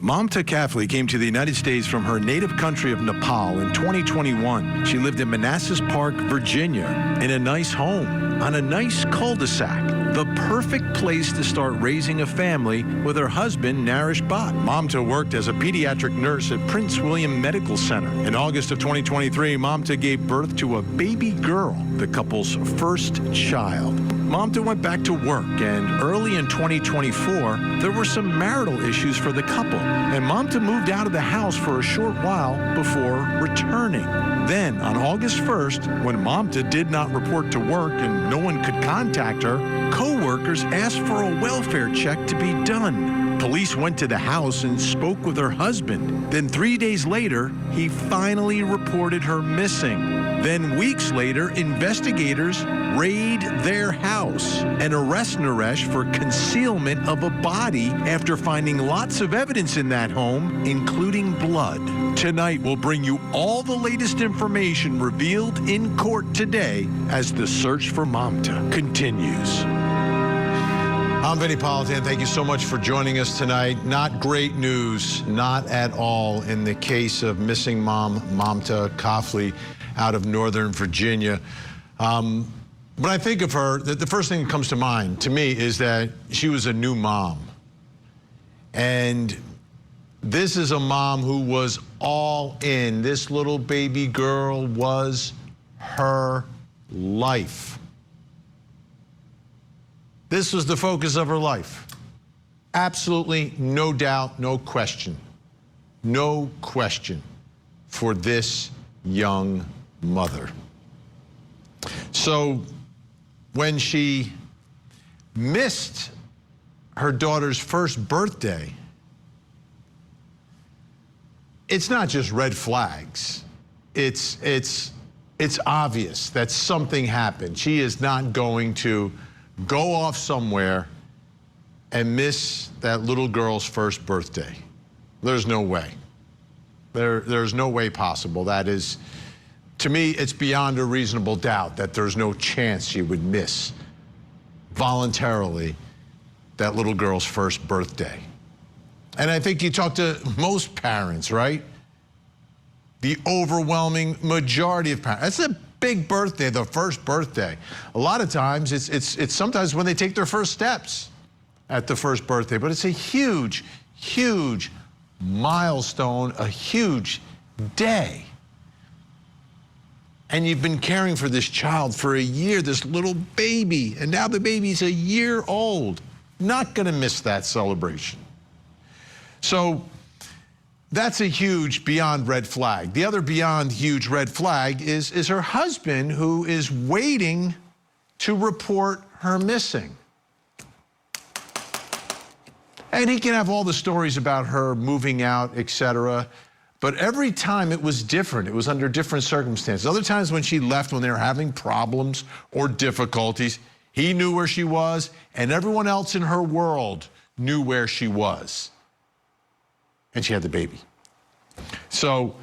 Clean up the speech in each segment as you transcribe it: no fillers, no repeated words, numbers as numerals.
Mamta Kafle came to the United States from her native country of Nepal in 2021. She lived in Manassas Park, Virginia, in a nice home, on a nice cul-de-sac. The perfect place to start raising a family with her husband, Manassas Bhatt. Mamta worked as a pediatric nurse at Prince William Medical Center. In August of 2023, Mamta gave birth to a baby girl, the couple's first child. Mamta went back to work, and early in 2024, there were some marital issues for the couple, and Mamta moved out of the house for a short while before returning. Then, on August 1st, when Mamta did not report to work and no one could contact her, co-workers asked for a welfare check to be done. Police went to the house and spoke with her husband. Then 3 days later, he finally reported her missing. Then weeks later, investigators raid their house and arrest Naresh for concealment of a body after finding lots of evidence in that home, including blood. Tonight, we'll bring you all the latest information revealed in court today as the search for Mamta continues. I'm Vinny Politan. Thank you so much for joining us tonight. Not great news, not at all, in the case of missing mom, Mamta Kafle, out of Northern Virginia. When I think of her, the first thing that comes to mind to me is that she was a new mom. And this is a mom who was all in. This little baby girl was her life. This was the focus of her life. Absolutely no doubt, no question for this young mother. So when she missed her daughter's first birthday, it's not just red flags. It's obvious that something happened. She is not going to go off somewhere and miss that little girl's first birthday. There's no way. There's no way possible. That is, to me, it's beyond a reasonable doubt that there's no chance she would miss voluntarily that little girl's first birthday. And I think you talk to most parents, right? The overwhelming majority of parents. That's a big birthday, the first birthday. A lot of times, it's sometimes when they take their first steps at the first birthday, but it's a huge, huge milestone, a huge day. And you've been caring for this child for a year, this little baby, and now the baby's a year old. Not gonna miss that celebration. So that's a huge beyond red flag. The other beyond huge red flag is her husband, who is waiting to report her missing. And he can have all the stories about her moving out, etc. But every time it was different. It was under different circumstances. Other times when she left, when they were having problems or difficulties, he knew where she was, and everyone else in her world knew where she was. And she had the baby. So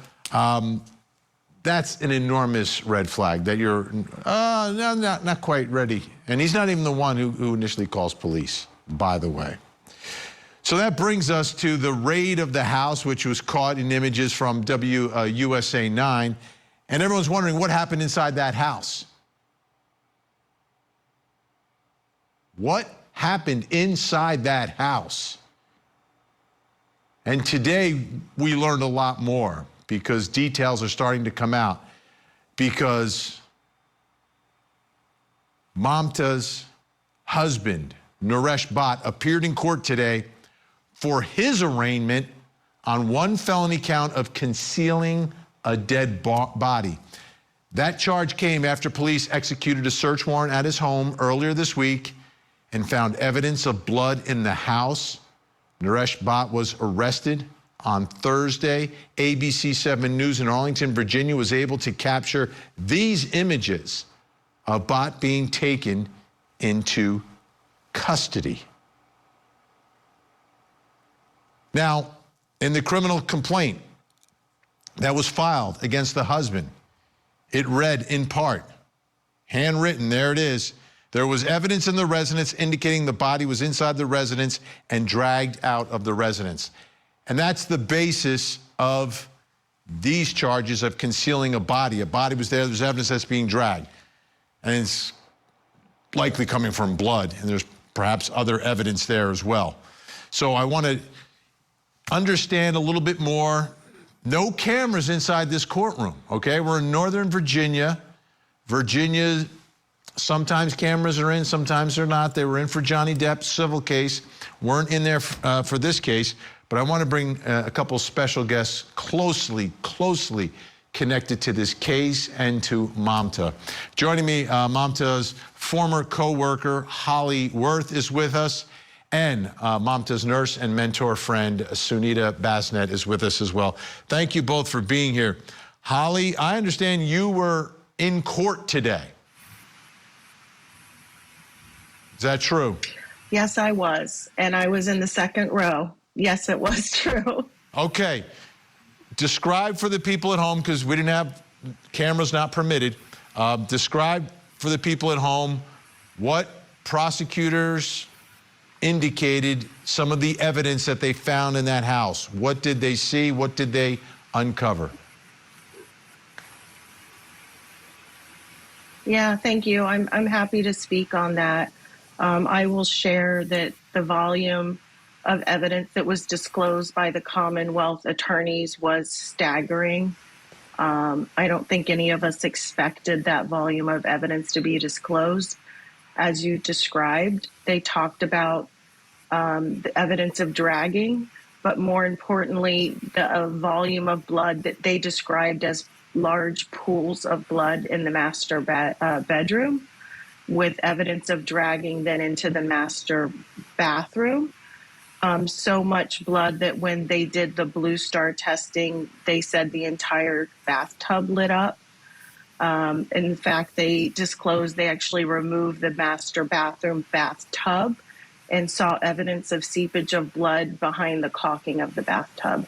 that's an enormous red flag that you're not quite ready. And he's not even the one who initially calls police, by the way. So that brings us to the raid of the house, which was caught in images from USA 9. And everyone's wondering what happened inside that house. What happened inside that house? And today we learned a lot more because details are starting to come out, because Mamta's husband, Manassas Bhatt, appeared in court today for his arraignment on one felony count of concealing a dead body. That charge came after police executed a search warrant at his home earlier this week and found evidence of blood in the house. Manassas Bhatt was arrested on Thursday. ABC 7 News in Arlington, Virginia was able to capture these images of Bhatt being taken into custody. Now, in the criminal complaint that was filed against the husband, it read in part, handwritten, there it is, there was evidence in the residence indicating the body was inside the residence and dragged out of the residence. And that's the basis of these charges of concealing a body. A body was there, there's evidence that's being dragged. And it's likely coming from blood, and there's perhaps other evidence there as well. So I want to understand a little bit more. No cameras inside this courtroom, okay? We're in Northern Virginia. Virginia, sometimes cameras are in, sometimes they're not. They were in for Johnny Depp's civil case, weren't in there for this case. But I want to bring a couple special guests closely connected to this case and to Mamta. Joining me, Mamta's former co-worker, Holly Worth, is with us. And Mamta's nurse and mentor friend, Sunita Basnet, is with us as well. Thank you both for being here. Holly, I understand you were in court today. Is that true? Yes, I was. And I was in the second row. Yes, it was true. Okay. Describe for the people at home, because we didn't have cameras not permitted. Describe for the people at home what prosecutors indicated some of the evidence that they found in that house. What did they see? What did they uncover? Yeah, thank you. I'm happy to speak on that. I will share that the volume of evidence that was disclosed by the Commonwealth attorneys was staggering. I don't think any of us expected that volume of evidence to be disclosed. As you described, they talked about the evidence of dragging, but more importantly, the volume of blood that they described as large pools of blood in the master bedroom, with evidence of dragging then into the master bathroom. So much blood that when they did the Blue Star testing, they said the entire bathtub lit up. In fact, they disclosed they actually removed the master bathroom bathtub and saw evidence of seepage of blood behind the caulking of the bathtub.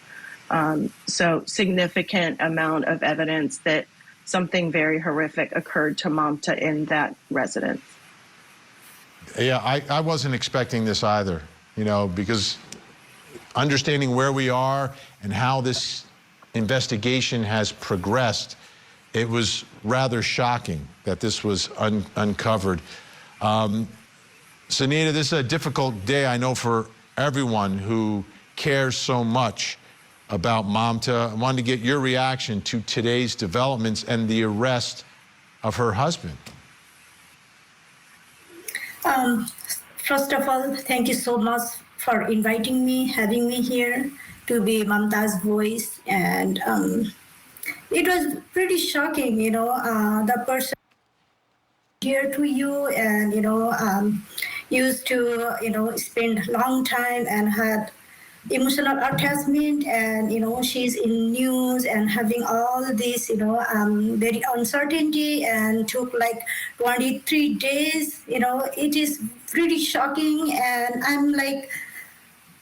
So significant amount of evidence that something very horrific occurred to Mamta in that residence. Yeah, I wasn't expecting this either, you know, because understanding where we are and how this investigation has progressed, it was rather shocking that this was uncovered. Sunita, this is a difficult day, I know, for everyone who cares so much about Mamta. I wanted to get your reaction to today's developments and the arrest of her husband. First of all, thank you so much for inviting me, having me here to be Mamta's voice. And it was pretty shocking, you know, the person here to you and, you know, used to, you know, spend long time and had emotional attachment, and, you know, she's in news and having all this, you know, very uncertainty, and took like 23 days, you know. It is pretty shocking, and I'm like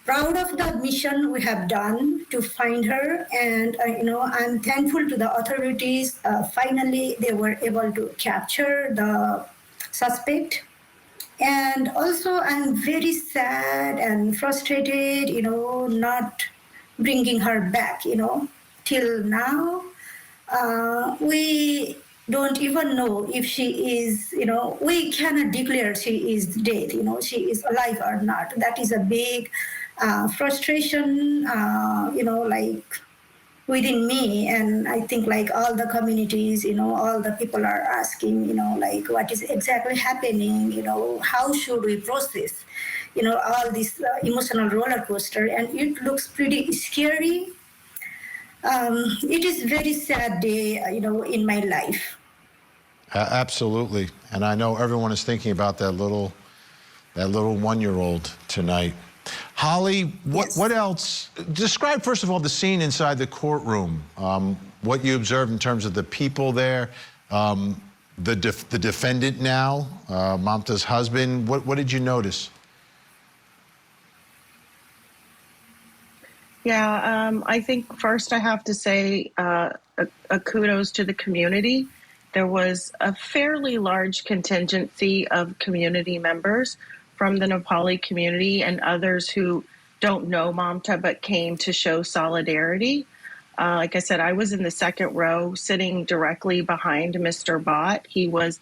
proud of the mission we have done to find her. And, you know, I'm thankful to the authorities. Finally, they were able to capture the suspect. And also, I'm very sad and frustrated, you know, not bringing her back, you know. Till now, we don't even know if she is, you know, we cannot declare she is dead, you know, she is alive or not. That is a big frustration, you know, like within me. And I think like all the communities, you know, all the people are asking, you know, like what is exactly happening, you know, how should we process, you know, all this emotional roller coaster. And it looks pretty scary. It is very sad day, you know, in my life. Absolutely. And I know everyone is thinking about that little one-year-old tonight. Holly, what else? Describe, first of all, the scene inside the courtroom, what you observed in terms of the people there, the defendant now, Mamta's husband. What did you notice? Yeah, I think first I have to say a kudos to the community. There was a fairly large contingency of community members from the Nepali community and others who don't know Mamta but came to show solidarity. Like I said, I was in the second row sitting directly behind Mr. Bhatt. He was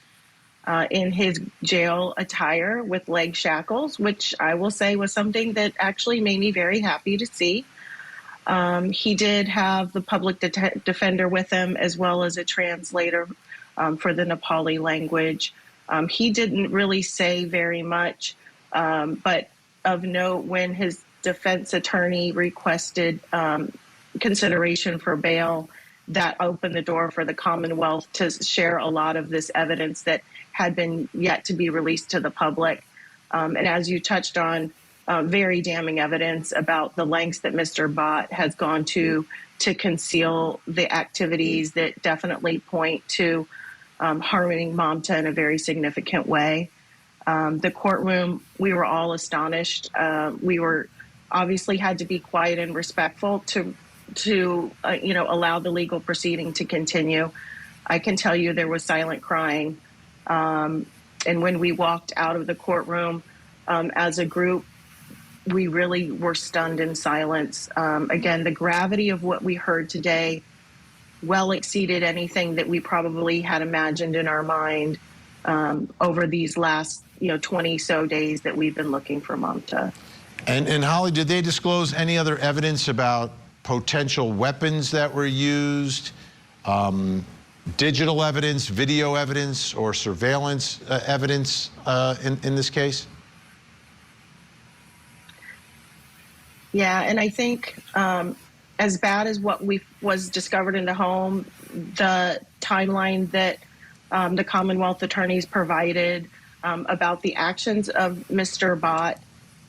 in his jail attire with leg shackles, which I will say was something that actually made me very happy to see. He did have the public defender with him, as well as a translator for the Nepali language. He didn't really say very much, but of note, when his defense attorney requested consideration for bail, that opened the door for the Commonwealth to share a lot of this evidence that had been yet to be released to the public. And as you touched on, very damning evidence about the lengths that Mr. Bhatt has gone to conceal the activities that definitely point to harming Mamta in a very significant way. The courtroom, we were all astonished. We were obviously had to be quiet and respectful to allow the legal proceeding to continue. I can tell you there was silent crying. And when we walked out of the courtroom as a group, we really were stunned in silence. Again, the gravity of what we heard today well exceeded anything that we probably had imagined in our mind over these last 20 so days that we've been looking for Mamta. And Holly, did they disclose any other evidence about potential weapons that were used, digital evidence, video evidence, or surveillance evidence in this case? Yeah, and I think as bad as what was discovered in the home, the timeline that the Commonwealth attorneys provided about the actions of Mr. Bhatt,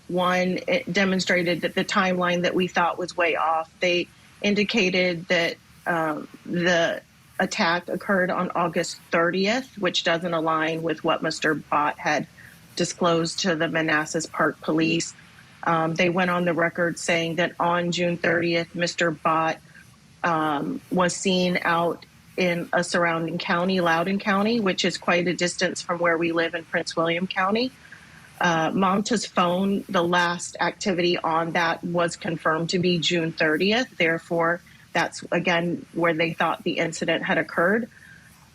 one, it demonstrated that the timeline that we thought was way off. They indicated that the attack occurred on August 30th, which doesn't align with what Mr. Bhatt had disclosed to the Manassas Park Police. They went on the record saying that on June 30th, Mr. Bhatt was seen out in a surrounding county, Loudoun County, which is quite a distance from where we live in Prince William County. Mamta's phone, the last activity on that was confirmed to be June 30th. Therefore, that's, again, where they thought the incident had occurred.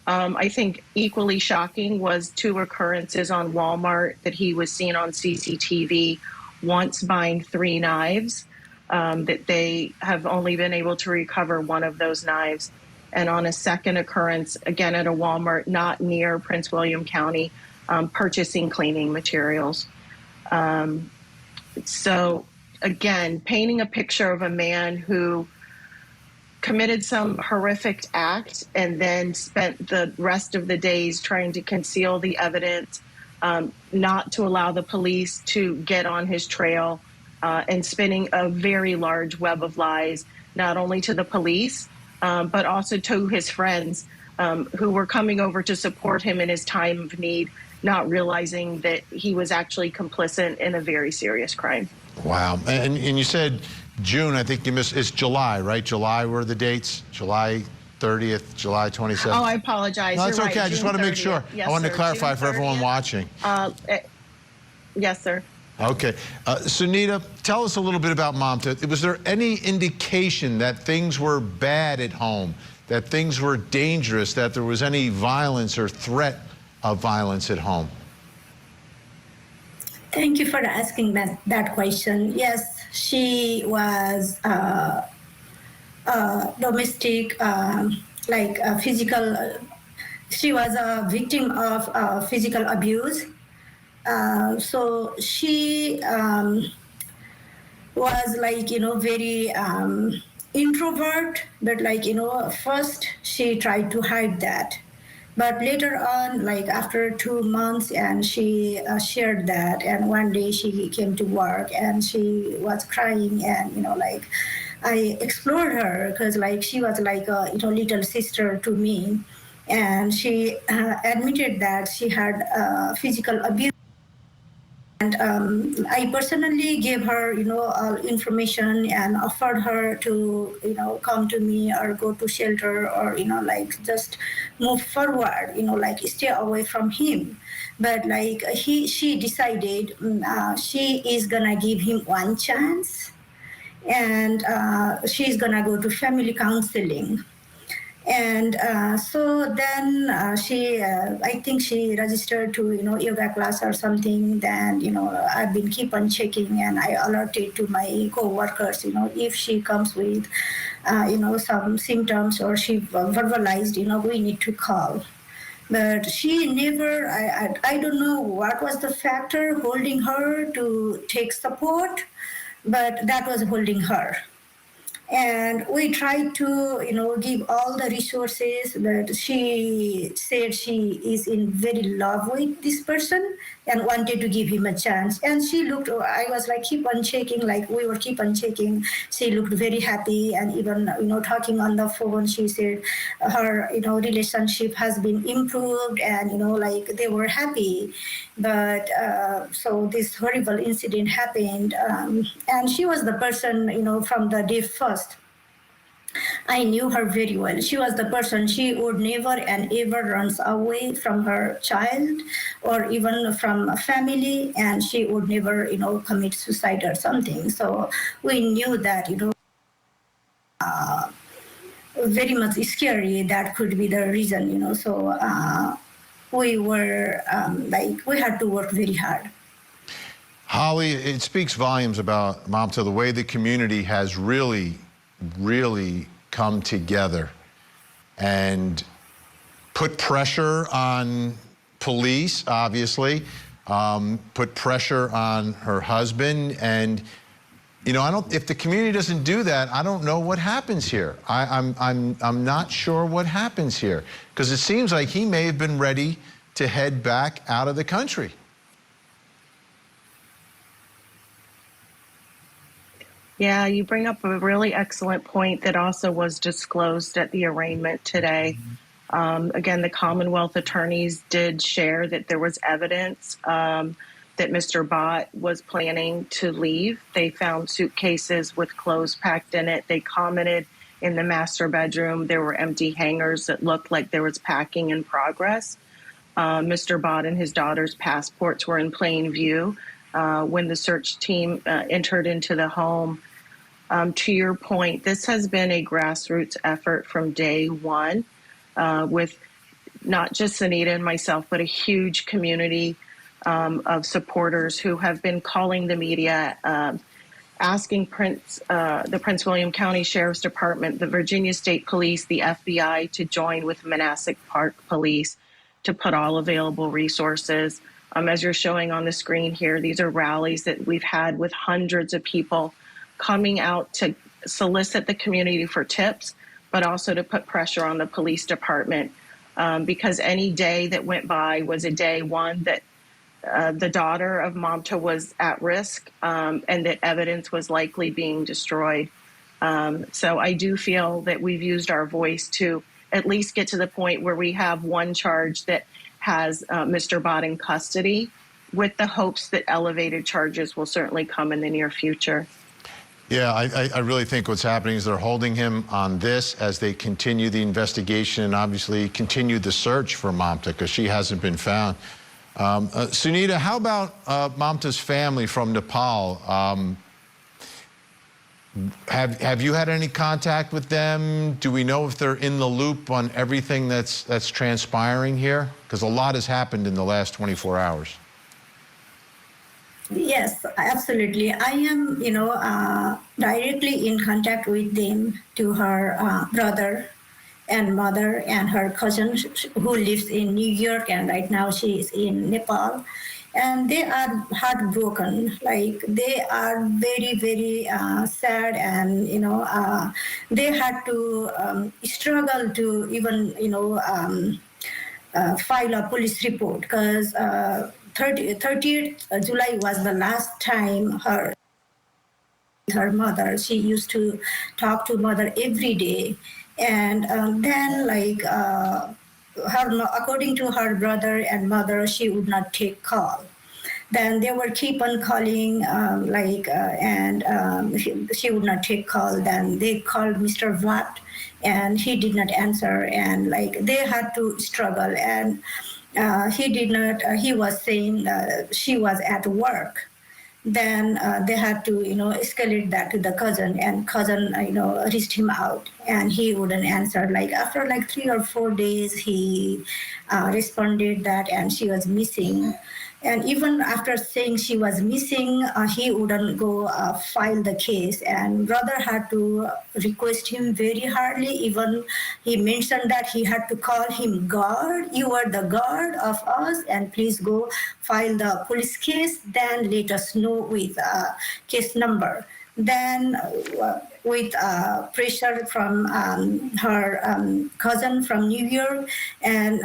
I think equally shocking was 2 occurrences on Walmart that he was seen on CCTV, once buying 3 knives, that they have only been able to recover 1 of those knives. And on a second occurrence, again at a Walmart not near Prince William County, purchasing cleaning materials. So again, painting a picture of a man who committed some horrific act and then spent the rest of the days trying to conceal the evidence, not to allow the police to get on his trail, and spinning a very large web of lies, not only to the police, but also to his friends who were coming over to support him in his time of need, not realizing that he was actually complicit in a very serious crime. Wow. And you said June, I think you missed, it's July, right? July were the dates? July 30th, July 27th? Oh, I apologize. No, it's You're okay. right. I just June want to make 30th. sure. Yes, I wanted sir. to clarify June for everyone 30th. watching. Yes, sir. Okay. Sunita, tell us a little bit about Mamta. Was there any indication that things were bad at home, that things were dangerous, that there was any violence or threat of violence at home? Thank you for asking that question. Yes, she was domestic, physical. She was a victim of physical abuse. So she was very introvert, but first she tried to hide that. But later on, after 2 months, and she shared that, and one day she came to work and she was crying, and I explored her because she was like a little sister to me, and she admitted that she had physical abuse. And I personally gave her, information and offered her to, come to me or go to shelter or, like just move forward, like stay away from him. But like she decided she is gonna give him one chance, and she's gonna go to family counseling. And so then I think she registered to, yoga class or something. Then, I've been keep on checking, and I alerted to my co-workers, if she comes with, some symptoms or she verbalized, we need to call. But she never, I don't know what was the factor holding her to take support, but that was holding her. And we tried to, give all the resources, but she said she is in very love with this person and wanted to give him a chance. And she looked, I was like, keep on checking, like we were keep on checking. She looked very happy, and even, talking on the phone, she said her, relationship has been improved, and, like they were happy. But so this horrible incident happened, and she was the person, from the day first. I knew her very well. She was the person, she would never and ever runs away from her child or even from a family, and she would never, commit suicide or something. So we knew that, very much scary, that could be the reason, so we were we had to work very hard. Holly, it speaks volumes about Mamta, the way the community has really come together and put pressure on police, obviously, put pressure on her husband. And, if the community doesn't do that, I don't know what happens here. I'm not sure what happens here, because it seems like he may have been ready to head back out of the country. Yeah, you bring up a really excellent point that also was disclosed at the arraignment today. Again, the Commonwealth attorneys did share that there was evidence that Mr. Bhatt was planning to leave. They found suitcases with clothes packed in it. They commented in the master bedroom there were empty hangers that looked like there was packing in progress. Mr. Bhatt and his daughter's passports were in plain view when the search team entered into the home. To your point, this has been a grassroots effort from day one with not just Anita and myself, but a huge community of supporters who have been calling the media, asking the Prince William County Sheriff's Department, the Virginia State Police, the FBI to join with Manassas Park Police to put all available resources. As you're showing on the screen here, these are rallies that we've had with hundreds of people coming out to solicit the community for tips, but also to put pressure on the police department, because any day that went by was a day, one, that the daughter of Mamta was at risk, and that evidence was likely being destroyed. So I do feel that we've used our voice to at least get to the point where we have one charge that has Mr. Bhatt in custody, with the hopes that elevated charges will certainly come in the near future. Yeah, I really think what's happening is they're holding him on this as they continue the investigation and obviously continue the search for Mamta, because she hasn't been found. Sunita, how about Mamta's family from Nepal? Have you had any contact with them? Do we know if they're in the loop on everything that's transpiring here? Because a lot has happened in the last 24 hours. Yes, absolutely. I am, directly in contact with them, to her brother and mother and her cousin who lives in New York, and right now she is in Nepal. And they are heartbroken. Like, they are very, very sad, and they had to struggle to even file a police report, because 30th July was the last time her mother, she used to talk to mother every day. And then, according to her brother and mother, she would not take call. Then they were keep on calling, she would not take call. Then they called Mr. Bhatt, and he did not answer, and they had to struggle. And he did not. He was saying she was at work. Then they had to, escalate that to the cousin, and cousin, reached him out, and he wouldn't answer. After 3 or 4 days, he responded that, and she was missing. And even after saying she was missing, he wouldn't go file the case. And brother had to request him very hardly. Even he mentioned that he had to call him guard. You are the guard of us, and please go file the police case. Then let us know with case number. Then with pressure from her cousin from New York, and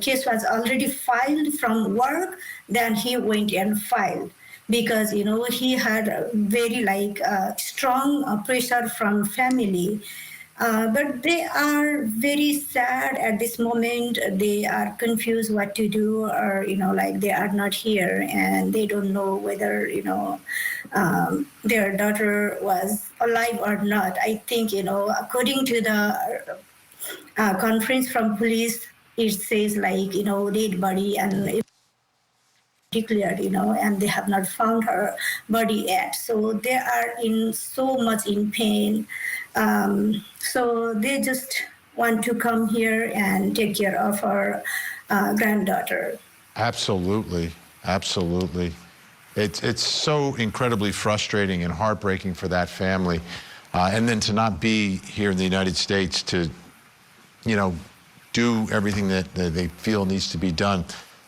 case was already filed from work. Then he went and filed because he had very strong pressure from family. But they are very sad at this moment. They are confused what to do, or they are not here, and they don't know whether their daughter was alive or not. I think according to the conference from police, it says dead body, and it declared, and they have not found her body yet. So they are in so much in pain. So they just want to come here and take care of our granddaughter. Absolutely, absolutely. It's so incredibly frustrating and heartbreaking for that family, and then to not be here in the United States to, do everything that they feel needs to be done.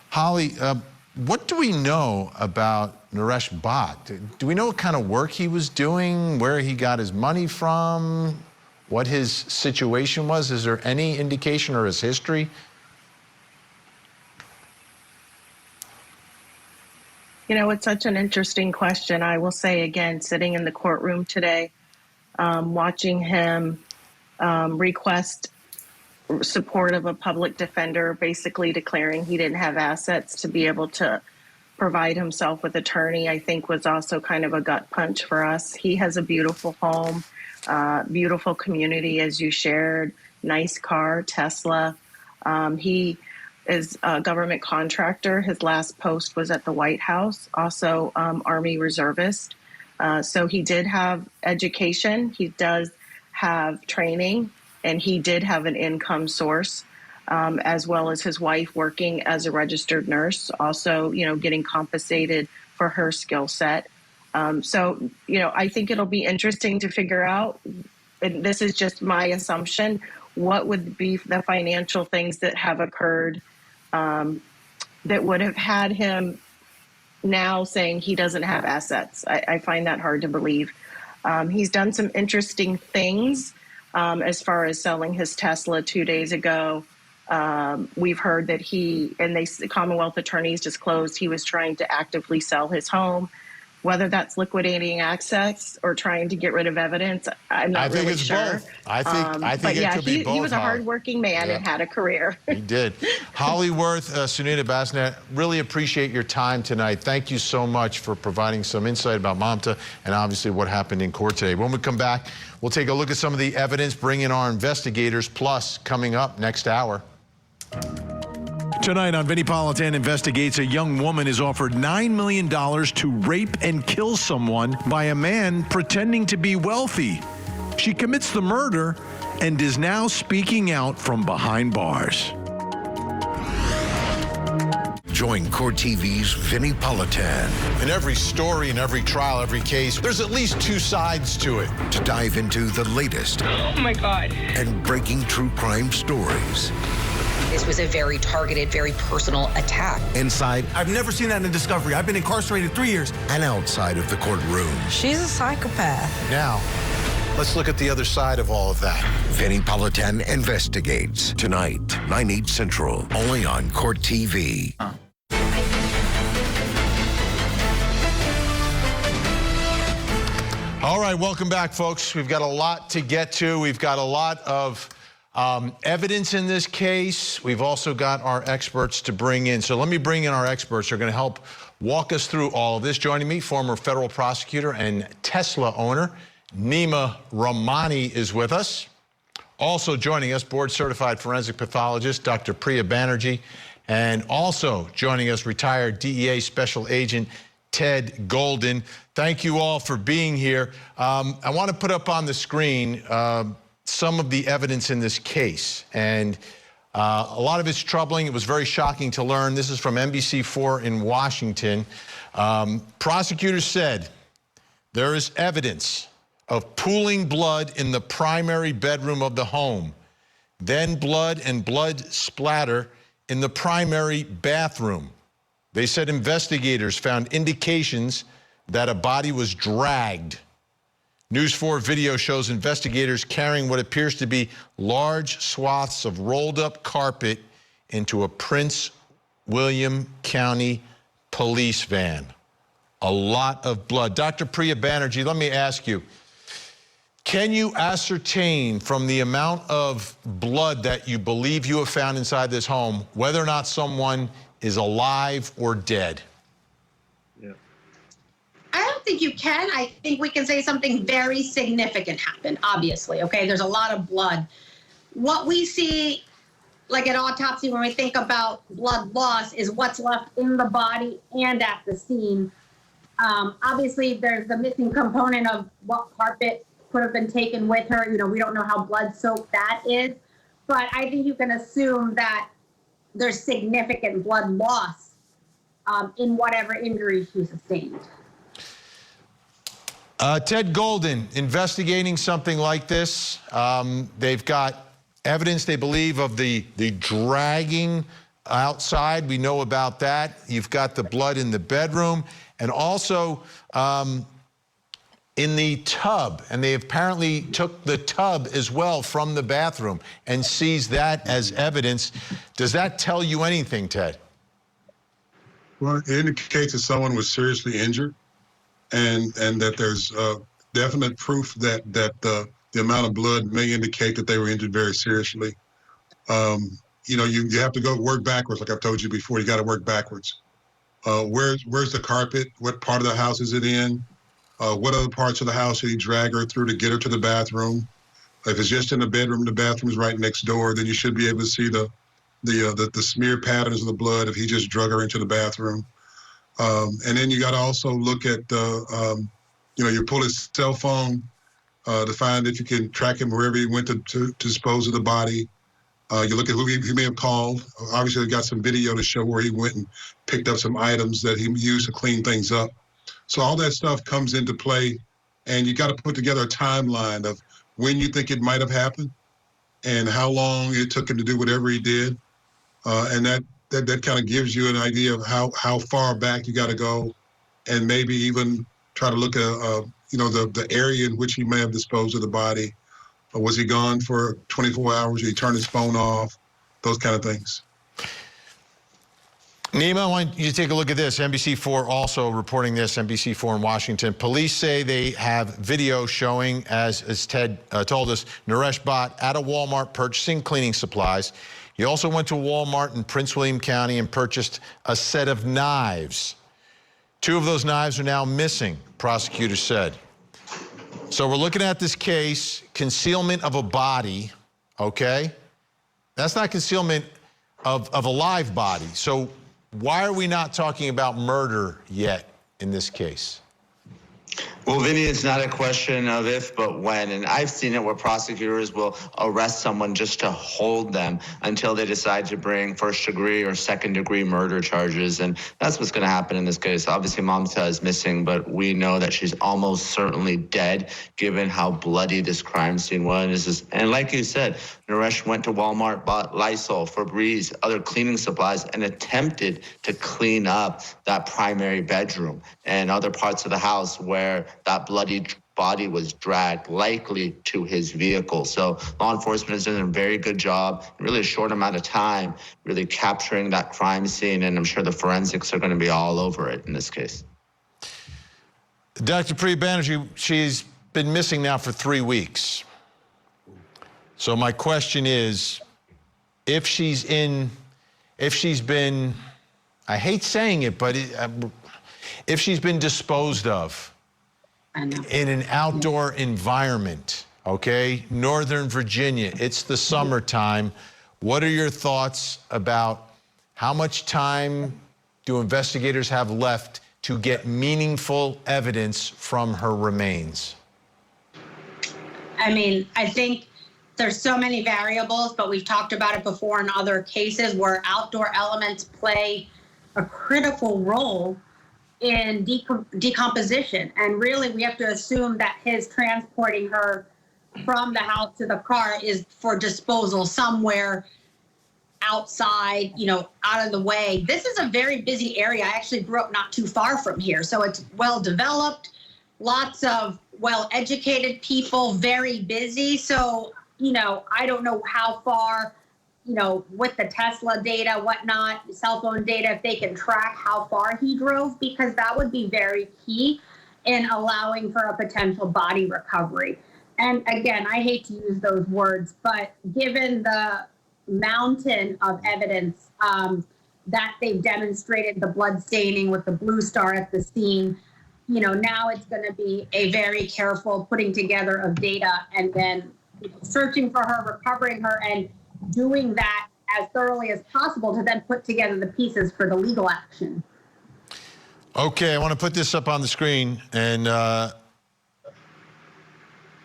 Holly, what do we know about Naresh Bhatt? Do we know what kind of work he was doing, where he got his money from, what his situation was? Is there any indication, or his history? It's such an interesting question. I will say again, sitting in the courtroom today, watching him request support of a public defender, basically declaring he didn't have assets to be able to provide himself with attorney, I think was also kind of a gut punch for us. He has a beautiful home, beautiful community, as you shared, nice car, Tesla. He is a government contractor. His last post was at the White House, also Army reservist. So he did have education. He does have training, and he did have an income source, as well as his wife working as a registered nurse, also, getting compensated for her skill set. So, I think it'll be interesting to figure out, and this is just my assumption, what would be the financial things that have occurred that would have had him now saying he doesn't have assets. I find that hard to believe. He's done some interesting things as far as selling his Tesla 2 days ago. We've heard that the Commonwealth attorneys disclosed he was trying to actively sell his home. Whether that's liquidating assets or trying to get rid of evidence, I'm not really sure. I think it's both. I think it could be both. He was a hardworking man and had a career. He did. Holly Worth, Sunita Basnet, really appreciate your time tonight. Thank you so much for providing some insight about Mamta and obviously what happened in court today. When we come back, we'll take a look at some of the evidence, bring in our investigators, plus coming up next hour. Tonight on Vinnie Politan Investigates, a young woman is offered $9 million to rape and kill someone by a man pretending to be wealthy. She commits the murder and is now speaking out from behind bars. Join Court TV's Vinnie Politan. In every story, in every trial, every case, there's at least two sides to it. To dive into the latest. Oh my God. And breaking true crime stories. This was a very targeted, very personal attack. Inside. I've never seen that in Discovery. I've been incarcerated 3 years. And outside of the courtroom. She's a psychopath. Now, let's look at the other side of all of that. Vinnie Politan Investigates. Tonight, 9/8 Central. Only on Court TV. All right, welcome back, folks. We've got a lot to get to. We've got a lot of evidence in this case. We've also got our experts to bring in. So let me bring in our experts who are going to help walk us through all of this. Joining me, former federal prosecutor and Tesla owner, Nima Rahmani is with us. Also joining us, board-certified forensic pathologist, Dr. Priya Banerjee. And also joining us, retired DEA Special Agent Ted Golden. Thank you all for being here. I want to put up on the screen some of the evidence in this case. And a lot of it's troubling. It was very shocking to learn. This is from NBC4 in Washington. Prosecutors said there is evidence of pooling blood in the primary bedroom of the home, then blood and blood splatter in the primary bathroom. They said investigators found indications that a body was dragged. News 4 video shows investigators carrying what appears to be large swaths of rolled up carpet into a Prince William County police van. A lot of blood. Dr. Priya Banerjee, let me ask you, can you ascertain from the amount of blood that you believe you have found inside this home whether or not someone is alive or dead? I don't think you can. I think we can say something very significant happened, obviously. Okay, there's a lot of blood. What we see, like an autopsy, when we think about blood loss, is what's left in the body and at the scene. Obviously, there's the missing component of what carpet could have been taken with her. You know, we don't know how blood-soaked that is. But I think you can assume that there's significant blood loss in whatever injury she sustained. Ted Golden, investigating something like this. They've got evidence, they believe, of the dragging outside. We know about that. You've got the blood in the bedroom and also in the tub. And they apparently took the tub as well from the bathroom and seized that as evidence. Does that tell you anything, Ted? Well, it indicates that someone was seriously injured. And that there's definite proof that the amount of blood may indicate that they were injured very seriously. You know, you have to work backwards, like I've told you before. You got to work backwards. Where's the carpet? What part of the house is it in? What other parts of the house did he drag her through to get her to the bathroom? If it's just in the bedroom, the bathroom is right next door, then you should be able to see the smear patterns of the blood if he just drug her into the bathroom. And then you got to also look at you know, you pull his cell phone to find if you can track him wherever he went to dispose of the body. You look at who he may have called. Obviously, we got some video to show where he went and picked up some items that he used to clean things up. So all that stuff comes into play, and you got to put together a timeline of when you think it might have happened and how long it took him to do whatever he did. And that kind of gives you an idea of how far back you got to go, and maybe even try to look at you know, the area in which he may have disposed of the body. Was he gone for 24 hours? Did he turn his phone off? Those kind of things. Nima, I want you to take a look at this. NBC4 also reporting this, NBC4 in Washington. Police say they have video showing, as Ted told us, Naresh Bhatt at a Walmart purchasing cleaning supplies. He also went to Walmart in Prince William County and purchased a set of knives. 2 of those knives are now missing, prosecutors said. So we're looking at this case, concealment of a body, okay? That's not concealment of a live body. So why are we not talking about murder yet in this case? Well, Vinny, it's not a question of if, but when. And I've seen it where prosecutors will arrest someone just to hold them until they decide to bring first-degree or second-degree murder charges. And that's what's going to happen in this case. Obviously, Mamta is missing, but we know that she's almost certainly dead, given how bloody this crime scene was. And like you said, Naresh went to Walmart, bought Lysol, Febreze, other cleaning supplies, and attempted to clean up that primary bedroom and other parts of the house where that bloody body was dragged, likely to his vehicle. So law enforcement has done a very good job in really a short amount of time, really capturing that crime scene, and I'm sure the forensics are going to be all over it in this case. Dr. Priya Banerjee, she's been missing now for 3 weeks. So my question is, if she's been, I hate saying it, but if she's been disposed of in an outdoor environment, okay? Northern Virginia, it's the summertime. What are your thoughts about how much time do investigators have left to get meaningful evidence from her remains? I mean, I think there's so many variables, but we've talked about it before in other cases where outdoor elements play a critical role in decomposition. And really, we have to assume that his transporting her from the house to the car is for disposal somewhere outside, you know, out of the way. This is a very busy area. I actually grew up not too far from here. So it's well developed, lots of well-educated people, very busy. So, you know, I don't know how far, you know, with the Tesla data, whatnot, cell phone data, if they can track how far he drove, because that would be very key in allowing for a potential body recovery. And again, I hate to use those words, but given the mountain of evidence that they've demonstrated, the blood staining with the blue star at the scene, you know, now it's going to be a very careful putting together of data and then searching for her, recovering her, and doing that as thoroughly as possible to then put together the pieces for the legal action. Okay, I want to put this up on the screen, and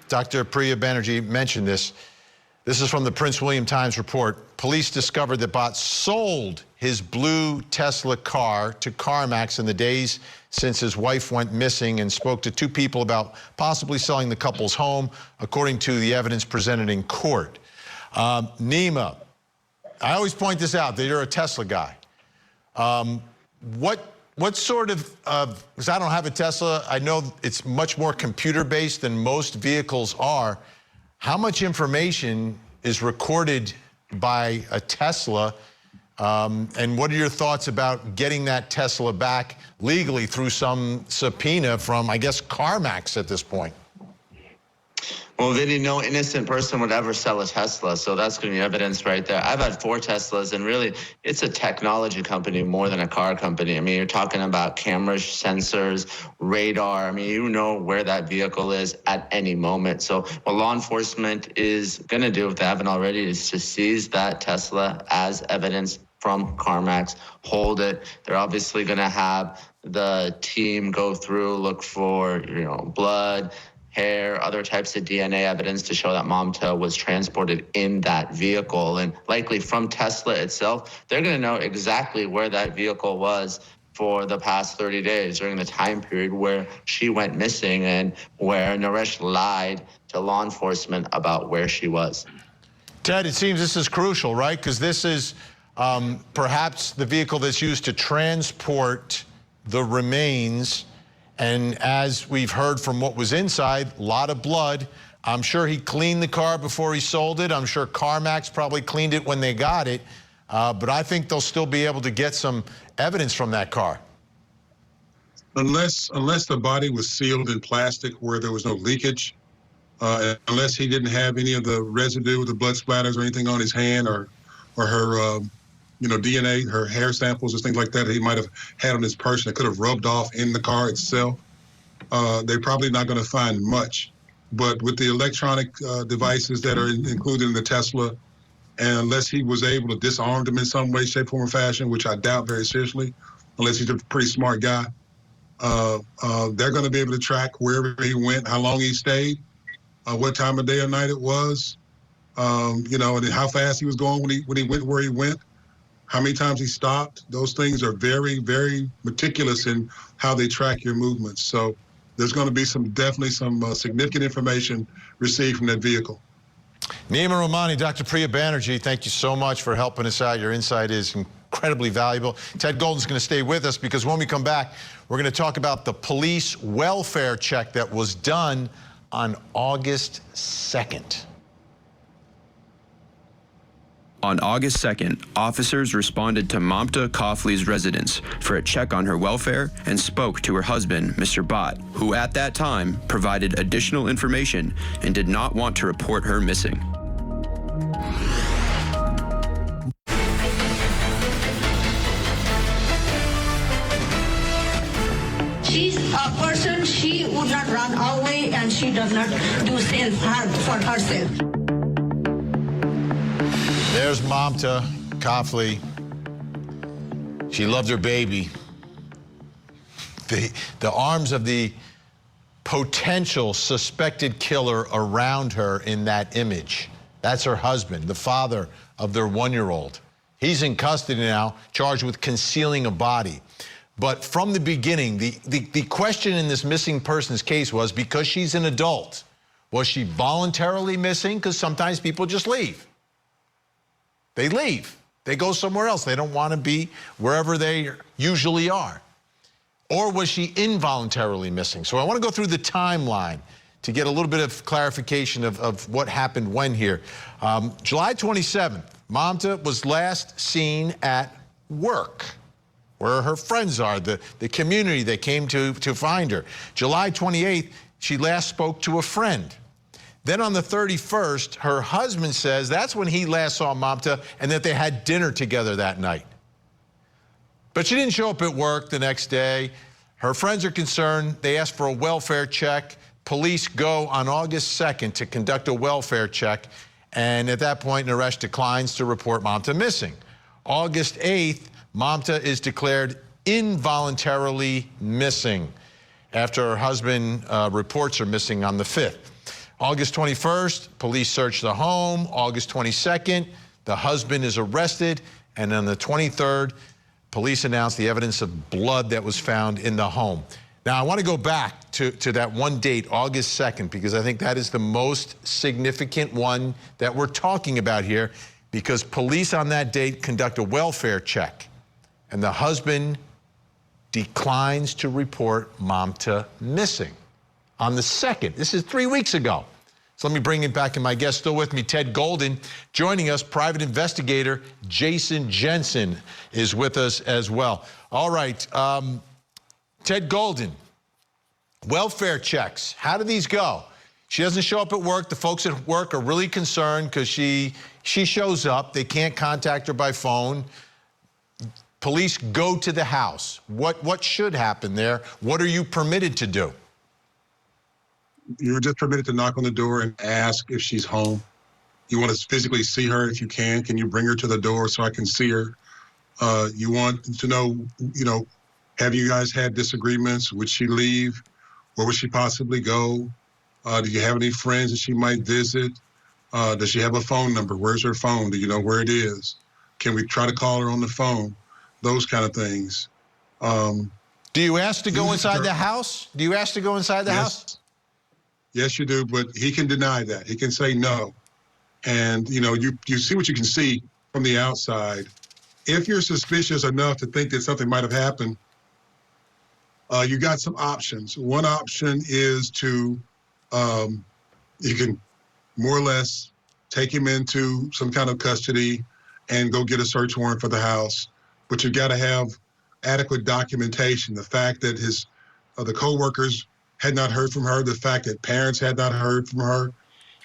Dr. Priya Banerjee mentioned this. This is from the Prince William Times report. Police discovered that Bhatt sold his blue Tesla car to CarMax in the days since his wife went missing, and spoke to two people about possibly selling the couple's home, according to the evidence presented in court. Nima, I always point this out, that you're a Tesla guy. What sort of, because I don't have a Tesla, I know it's much more computer-based than most vehicles are. How much information is recorded by a Tesla? And what are your thoughts about getting that Tesla back legally through some subpoena from, I guess, CarMax at this point? Well, Vinny, no innocent person would ever sell a Tesla, so that's going to be evidence right there. I've had 4 Teslas, and really, it's a technology company more than a car company. I mean, you're talking about cameras, sensors, radar. I mean, you know where that vehicle is at any moment. So what law enforcement is going to do, if they haven't already, is to seize that Tesla as evidence from CarMax, hold it. They're obviously going to have the team go through, look for, you know, blood, hair, other types of DNA evidence to show that Mamta was transported in that vehicle. And likely from Tesla itself, they're going to know exactly where that vehicle was for the past 30 days during the time period where she went missing and where Naresh lied to law enforcement about where she was. Ted, it seems this is crucial, right? Because this is perhaps the vehicle that's used to transport the remains. And as we've heard from what was inside, a lot of blood. I'm sure he cleaned the car before he sold it. I'm sure CarMax probably cleaned it when they got it. But I think they'll still be able to get some evidence from that car. Unless the body was sealed in plastic where there was no leakage, unless he didn't have any of the residue, the blood splatters or anything on his hand or her you know, DNA, her hair samples or things like that he might have had on his person that could have rubbed off in the car itself, they're probably not going to find much. But with the electronic devices that are included in the Tesla, and unless he was able to disarm them in some way, shape, form, or fashion, which I doubt very seriously, unless he's a pretty smart guy, they're going to be able to track wherever he went, how long he stayed, what time of day or night it was, you know, and how fast he was going when he went where he went. How many times he stopped. Those things are very, very meticulous in how they track your movements. So there's going to be definitely some significant information received from that vehicle. Nima Romani, Dr. Priya Banerjee, thank you so much for helping us out. Your insight is incredibly valuable. Ted Golden's going to stay with us because when we come back, we're going to talk about the police welfare check that was done on August 2nd. On August 2nd, officers responded to Mamta Kafle's residence for a check on her welfare and spoke to her husband, Mr. Bhatt, who at that time provided additional information and did not want to report her missing. person, she would not run away and she does not do self-harm for herself. There's Mamta Kafle. She loved her baby. The arms of the potential suspected killer around her in that image. That's her husband, the father of their 1-year-old. He's in custody now, charged with concealing a body. But from the beginning, the question in this missing persons case was, because she's an adult, was she voluntarily missing? Because sometimes people just leave. They leave. They go somewhere else. They don't want to be wherever they usually are. Or was she involuntarily missing? So I want to go through the timeline to get a little bit of clarification of what happened when here. July 27th, Mamta was last seen at work, where her friends are, the community that came to find her. July 28th, she last spoke to a friend. Then on the 31st, her husband says that's when he last saw Mamta and that they had dinner together that night. But she didn't show up at work the next day. Her friends are concerned. They ask for a welfare check. Police go on August 2nd to conduct a welfare check. And at that point, Naresh declines to report Mamta missing. August 8th, Mamta is declared involuntarily missing after her husband reports her missing on the 5th. August 21st, police search the home. August 22nd, the husband is arrested. And on the 23rd, police announced the evidence of blood that was found in the home. Now, I want to go back to that one date, August 2nd, because I think that is the most significant one that we're talking about here, because police on that date conduct a welfare check, and the husband declines to report Mamta missing on the 2nd. This is 3 weeks ago. So let me bring it back, and my guest still with me, Ted Golden. Joining us, private investigator Jason Jensen is with us as well. All right, Ted Golden, welfare checks, how do these go? She doesn't show up at work. The folks at work are really concerned because she shows up. They can't contact her by phone. Police go to the house. What should happen there? What are you permitted to do? You're just permitted to knock on the door and ask if she's home. You want to physically see her if you can. Can you bring her to the door so I can see her? You want to know, have you guys had disagreements? Would she leave? Where would she possibly go? Do you have any friends that she might visit? Does she have a phone number? Where's her phone? Do you know where it is? Can we try to call her on the phone? Those kind of things. Do you ask to go inside the house? Do you ask to go inside the house? Yes, you do, but he can deny that. He can say no. And, you see what you can see from the outside. If you're suspicious enough to think that something might have happened, you got some options. One option is to, you can more or less take him into some kind of custody and go get a search warrant for the house. But you got to have adequate documentation. The fact that the co-workers had not heard from her, the fact that parents had not heard from her,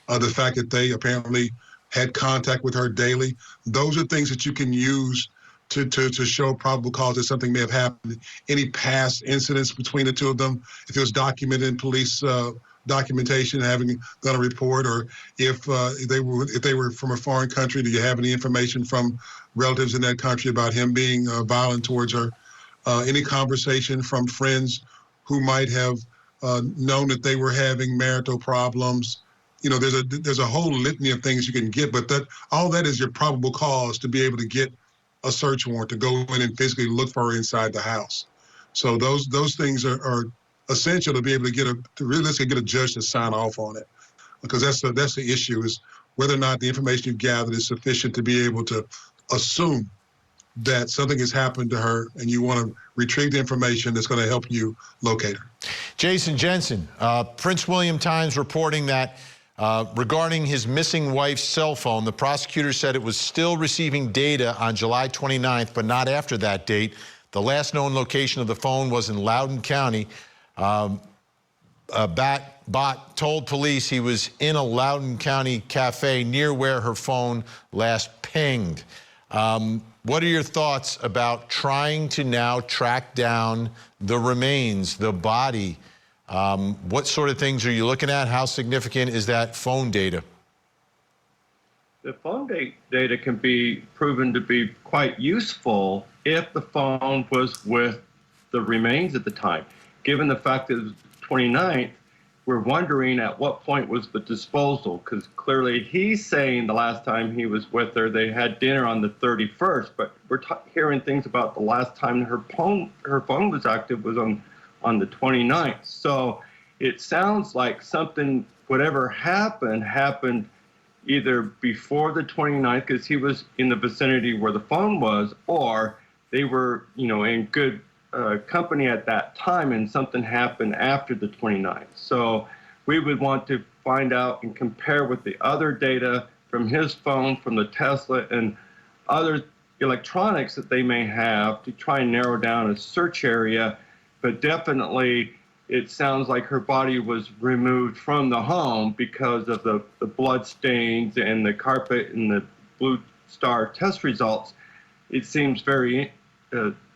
the fact that they apparently had contact with her daily. Those are things that you can use to show probable cause that something may have happened. Any past incidents between the two of them, if it was documented in police documentation, having done a report, or if they were from a foreign country, do you have any information from relatives in that country about him being violent towards her? Any conversation from friends who might have known that they were having marital problems. There's a whole litany of things you can get, but all that is your probable cause to be able to get a search warrant to go in and physically look for her inside the house. So those things are essential to be able to realistically get a judge to sign off on it, because that's the issue, is whether or not the information you've gathered is sufficient to be able to assume that something has happened to her, and you want to retrieve the information that's going to help you locate her. Jason Jensen, Prince William Times reporting that regarding his missing wife's cell phone, the prosecutor said it was still receiving data on July 29th, but not after that date. The last known location of the phone was in Loudoun County. Bhatt told police he was in a Loudoun County cafe near where her phone last pinged. What are your thoughts about trying to now track down the remains, the body? What sort of things are you looking at? How significant is that phone data? The phone data can be proven to be quite useful if the phone was with the remains at the time. Given the fact that it was the 29th, we're wondering at what point was the disposal, because clearly he's saying the last time he was with her, they had dinner on the 31st, but we're hearing things about the last time her phone was active was on the 29th. So it sounds like something, whatever happened either before the 29th, because he was in the vicinity where the phone was, or they were, in good company at that time, and something happened after the 29th. So we would want to find out and compare with the other data from his phone, from the Tesla, and other electronics that they may have to try and narrow down a search area. But definitely, it sounds like her body was removed from the home because of the blood stains and the carpet and the Blue Star test results. It seems very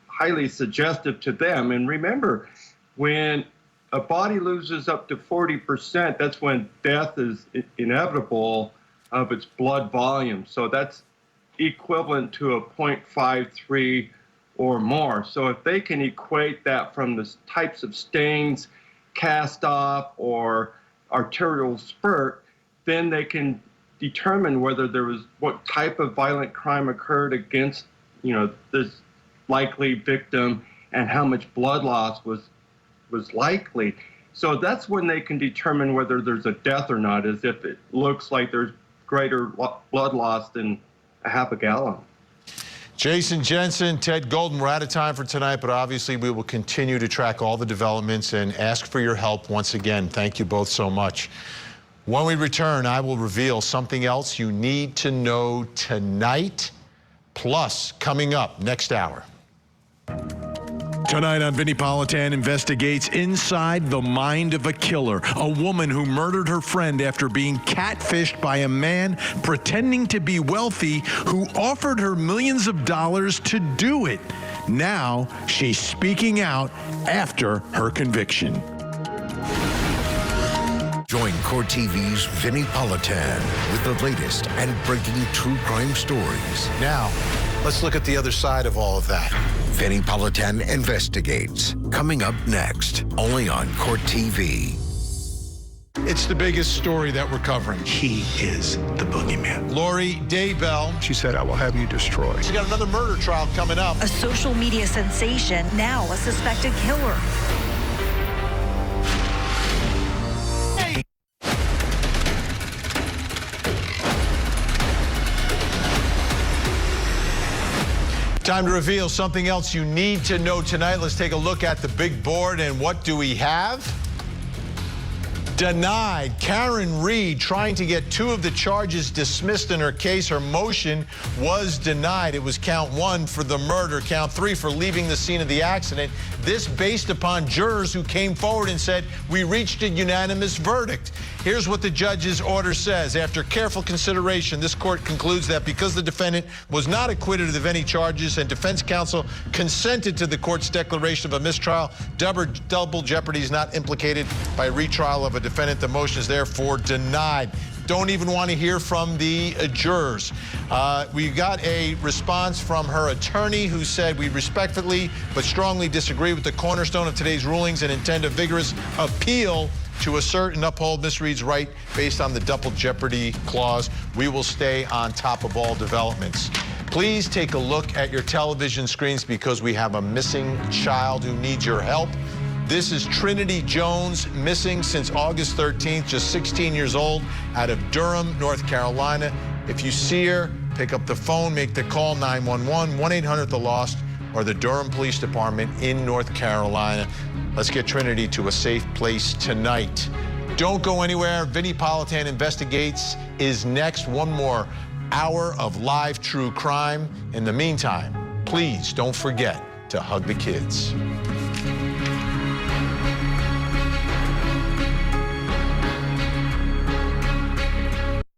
highly suggestive to them. And remember, when a body loses up to 40%, that's when death is inevitable of its blood volume. So that's equivalent to a 0.53 or more. So if they can equate that from the types of stains, cast off, or arterial spurt, then they can determine whether there was, what type of violent crime occurred against, this likely victim, and how much blood loss was likely. So that's when they can determine whether there's a death or not, as if it looks like there's greater blood loss than a half a gallon. Jason Jensen, Ted Golden, we're out of time for tonight, but obviously we will continue to track all the developments and ask for your help once again. Thank you both so much. When we return, I will reveal something else you need to know tonight, plus coming up next hour. Tonight on Vinnie Politan Investigates, inside the mind of a killer, a woman who murdered her friend after being catfished by a man pretending to be wealthy who offered her millions of dollars to do it. Now she's speaking out after her conviction. Join Court TV's Vinnie Politan with the latest and breaking true crime stories. Now, let's look at the other side of all of that. Vinnie Politan Investigates, coming up next, only on Court TV. It's the biggest story that we're covering. He is the boogeyman. Lori Daybell. She said, "I will have you destroyed." She's got another murder trial coming up. A social media sensation, now a suspected killer. Time to reveal something else you need to know tonight. Let's take a look at the big board, and what do we have? Denied. Karen Reed trying to get 2 of the charges dismissed in her case. Her motion was denied. It was count 1 for the murder, count 3 for leaving the scene of the accident. This based upon jurors who came forward and said, we reached a unanimous verdict. Here's what the judge's order says. After careful consideration, this court concludes that because the defendant was not acquitted of any charges and defense counsel consented to the court's declaration of a mistrial, double jeopardy is not implicated by retrial of a defendant. The motion is therefore denied. Don't even want to hear from the jurors. We got a response from her attorney who said, we respectfully but strongly disagree with the cornerstone of today's rulings and intend a vigorous appeal to assert and uphold Ms. Reed's right based on the double jeopardy clause. We will stay on top of all developments. Please take a look at your television screens because we have a missing child who needs your help. This is Trinity Jones, missing since August 13th, just 16 years old, out of Durham, North Carolina. If you see her, pick up the phone, make the call, 911, 1-800-THE-LOST, or the Durham Police Department in North Carolina. Let's get Trinity to a safe place tonight. Don't go anywhere. Vinnie Politan Investigates is next. One more hour of live true crime. In the meantime, please don't forget to hug the kids.